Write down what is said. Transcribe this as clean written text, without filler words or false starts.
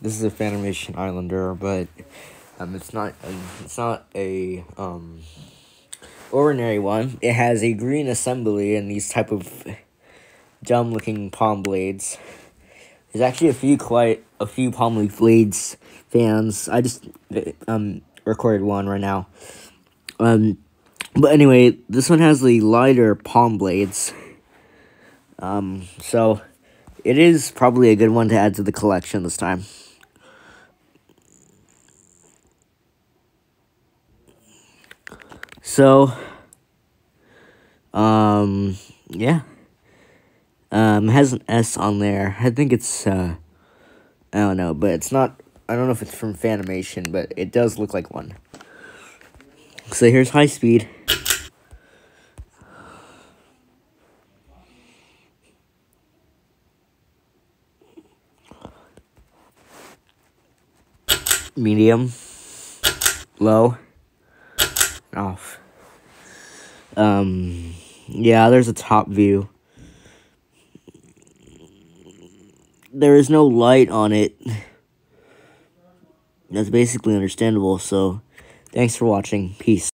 This is a Fanimation Islander, but it's not a ordinary one. It has a green assembly and these type of dumb looking palm blades. There's actually a few palm leaf blades fans. I just recorded one right now. But anyway, this one has the lighter palm blades. So it is probably a good one to add to the collection this time. So, yeah. It has an S on there. I think it's, I don't know, but it's not, I don't know if it's from Fanimation, but it does look like one. So here's high speed. Medium. Low. Off. Yeah, there's a top view. There is no light on it. That's basically understandable, so thanks for watching. Peace.